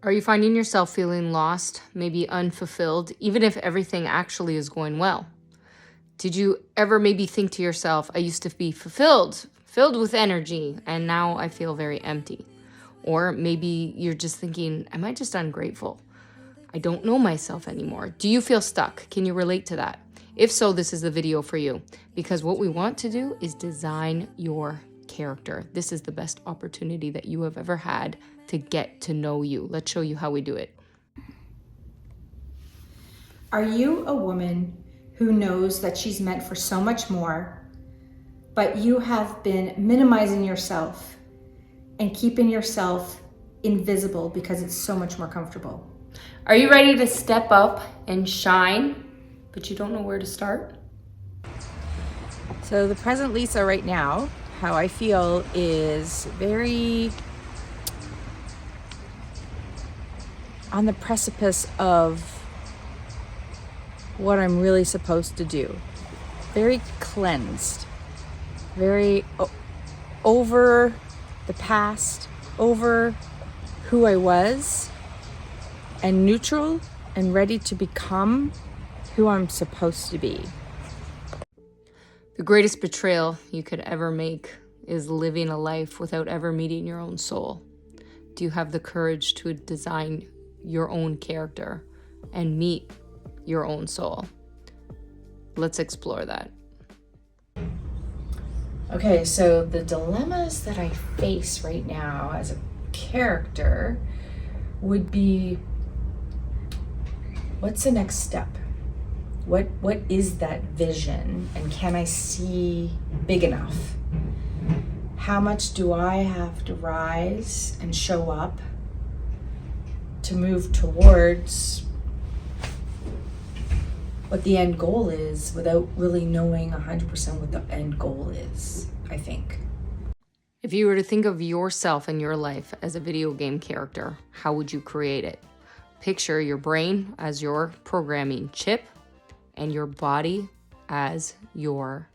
Are you finding yourself feeling lost, maybe unfulfilled, even if everything actually is going well? Did you ever maybe think to yourself, I used to be fulfilled, filled with energy, and now I feel very empty? Or maybe you're just thinking, am I just ungrateful? I don't know myself anymore. Do you feel stuck? Can you relate to that? If so, this is the video for you, because what we want to do is design your character. This is the best opportunity that you have ever had to get to know you. Let's show you how we do it. Are you a woman who knows that she's meant for so much more, but you have been minimizing yourself and keeping yourself invisible because it's so much more comfortable? Are you ready to step up and shine, but you don't know where to start? So the present Lisa right now, how I feel is very on the precipice of what I'm really supposed to do. Very cleansed, very over the past, over who I was, and neutral and ready to become who I'm supposed to be. The greatest betrayal you could ever make is living a life without ever meeting your own soul. Do you have the courage to design your own character and meet your own soul? Let's explore that. Okay, so the dilemmas that I face right now as a character would be, what's the next step? What is that vision, and can I see big enough? How much do I have to rise and show up to move towards what the end goal is without really knowing 100% what the end goal is, I think. If you were to think of yourself and your life as a video game character, how would you create it? Picture your brain as your programming chip and your body as your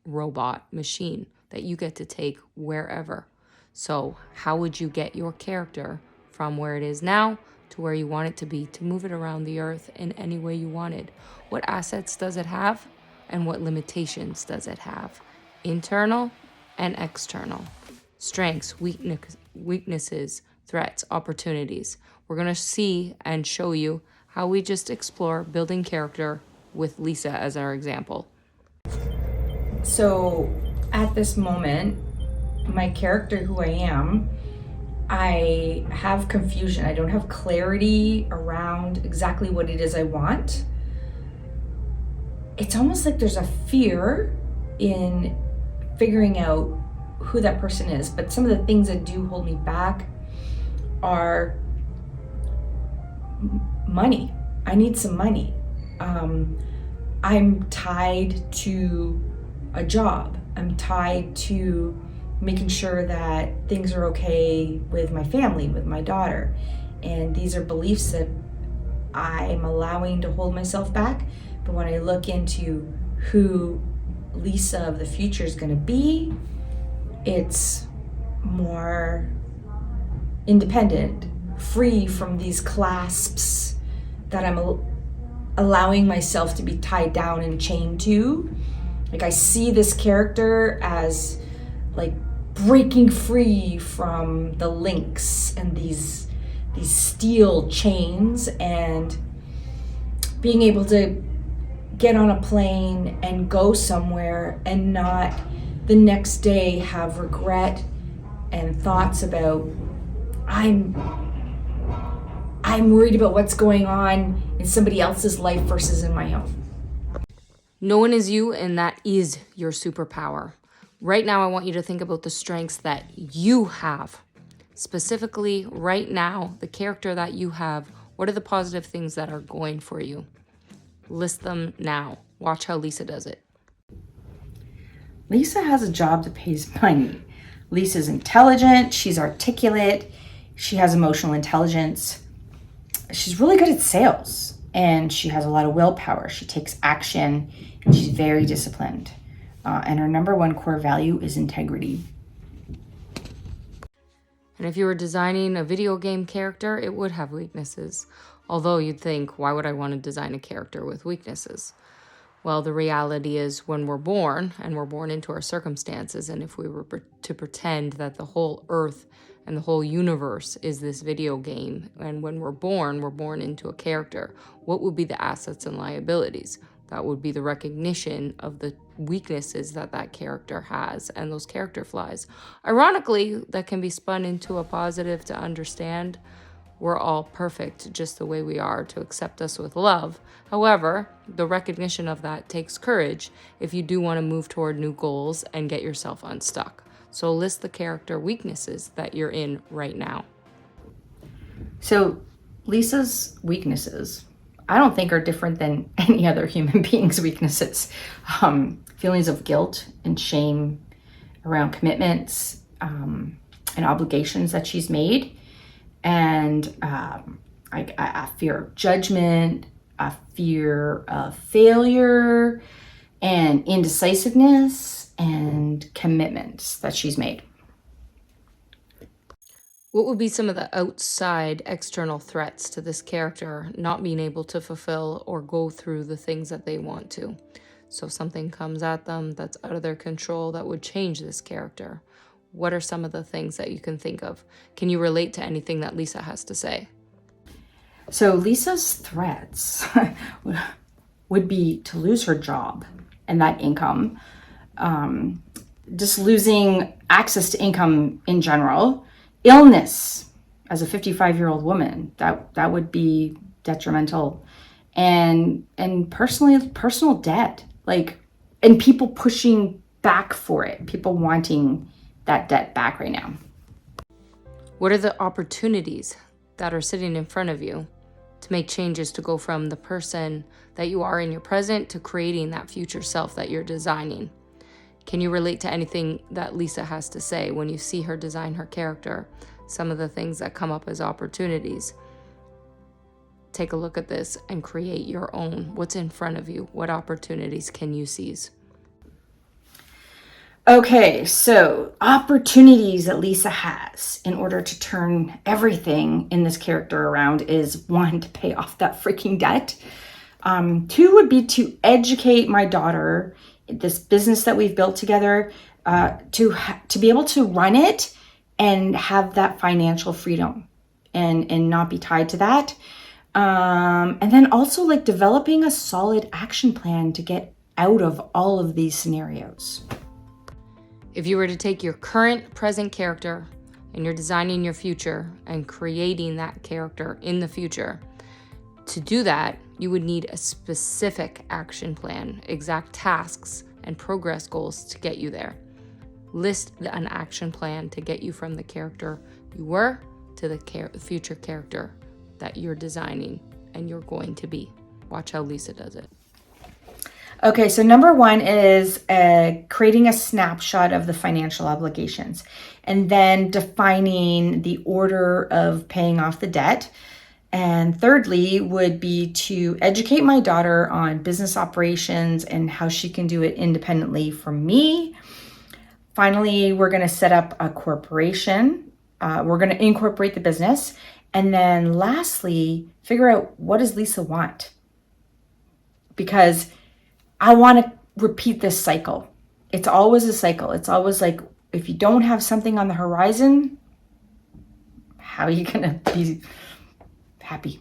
robot machine that you get to take wherever. So how would you get your character from where it is now to where you want it to be, to move it around the earth in any way you wanted? What assets does it have, and what limitations does it have? Internal and external. Strengths, weaknesses, threats, opportunities. We're gonna see and show you how we just explore building character with Lisa as our example. So at this moment, my character, who I am, I have confusion. I don't have clarity around exactly what it is I want. It's almost like there's a fear in figuring out who that person is. But some of the things that do hold me back are money. I need some money. I'm tied to a job. I'm tied to making sure that things are okay with my family, with my daughter. And these are beliefs that I'm allowing to hold myself back. But when I look into who Lisa of the future is gonna be, it's more independent, free from these clasps that I'm allowing myself to be tied down and chained to. Like, I see this character as like breaking free from the links and these steel chains, and being able to get on a plane and go somewhere and not the next day have regret and thoughts about I'm worried about what's going on in somebody else's life versus in my own. No one is you, and that is your superpower. Right now, I want you to think about the strengths that you have. Specifically, right now, the character that you have, what are the positive things that are going for you? List them now. Watch how Lisa does it. Lisa has a job that pays money. Lisa's intelligent, she's articulate, she has emotional intelligence. She's really good at sales, and she has a lot of willpower. She takes action, and she's very disciplined. And her number one core value is integrity. And if you were designing a video game character, it would have weaknesses. Although you'd think, why would I want to design a character with weaknesses? Well, the reality is when we're born, and we're born into our circumstances, and if we were to pretend that the whole earth and the whole universe is this video game, and when we're born into a character, what would be the assets and liabilities? That would be the recognition of the weaknesses that that character has and those character flaws. Ironically, that can be spun into a positive to understand we're all perfect just the way we are, to accept us with love. However, the recognition of that takes courage if you do want to move toward new goals and get yourself unstuck. So list the character weaknesses that you're in right now. So Lisa's weaknesses, I don't think are different than any other human being's weaknesses. Feelings of guilt and shame around commitments and obligations that she's made. And a fear of judgment, a fear of failure, and indecisiveness, and commitments that she's made. What would be some of the outside external threats to this character not being able to fulfill or go through the things that they want to? So if something comes at them that's out of their control that would change this character, what are some of the things that you can think of? Can you relate to anything that Lisa has to say? So Lisa's threats would be to lose her job and that income, just losing access to income in general, illness as a 55-year-old woman, that would be detrimental, and personal debt, and people pushing back for it, people wanting that debt back right now. What are the opportunities that are sitting in front of you to make changes to go from the person that you are in your present to creating that future self that you're designing? Can you relate to anything that Lisa has to say when you see her design her character? Some of the things that come up as opportunities. Take a look at this and create your own. What's in front of you? What opportunities can you seize? Okay, so opportunities that Lisa has in order to turn everything in this character around is, 1, to pay off that freaking debt. 2 would be to educate my daughter, this business that we've built together, to be able to run it and have that financial freedom and not be tied to that. And then also developing a solid action plan to get out of all of these scenarios. If you were to take your current present character and you're designing your future and creating that character in the future, to do that, you would need a specific action plan, exact tasks and progress goals to get you there. List an action plan to get you from the character you were to the future character that you're designing and you're going to be. Watch how Lisa does it. Okay, so number 1 is creating a snapshot of the financial obligations, and then defining the order of paying off the debt. And thirdly would be to educate my daughter on business operations and how she can do it independently from me. Finally, we're going to set up a corporation. We're going to incorporate the business. And then lastly, figure out, what does Lisa want? Because I want to repeat this cycle. It's always a cycle. It's always if you don't have something on the horizon, how are you going to be happy?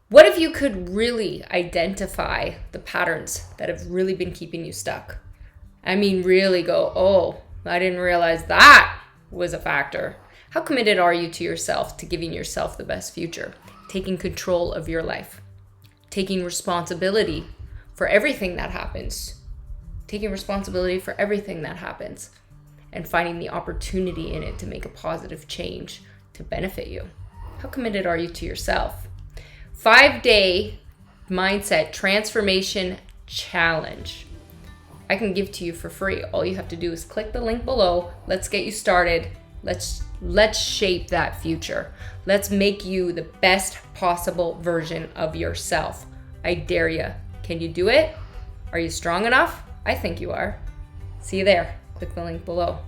What if you could really identify the patterns that have really been keeping you stuck? I mean, really go, oh, I didn't realize that was a factor. How committed are you to yourself, to giving yourself the best future, taking control of your life, taking responsibility for everything that happens, and finding the opportunity in it to make a positive change to benefit you? How committed are you to yourself? 5-day mindset transformation challenge. I can give to you for free. All you have to do is click the link below. Let's get you started. Let's shape that future. Let's make you the best possible version of yourself. I dare you. Can you do it? Are you strong enough? I think you are. See you there. Click the link below.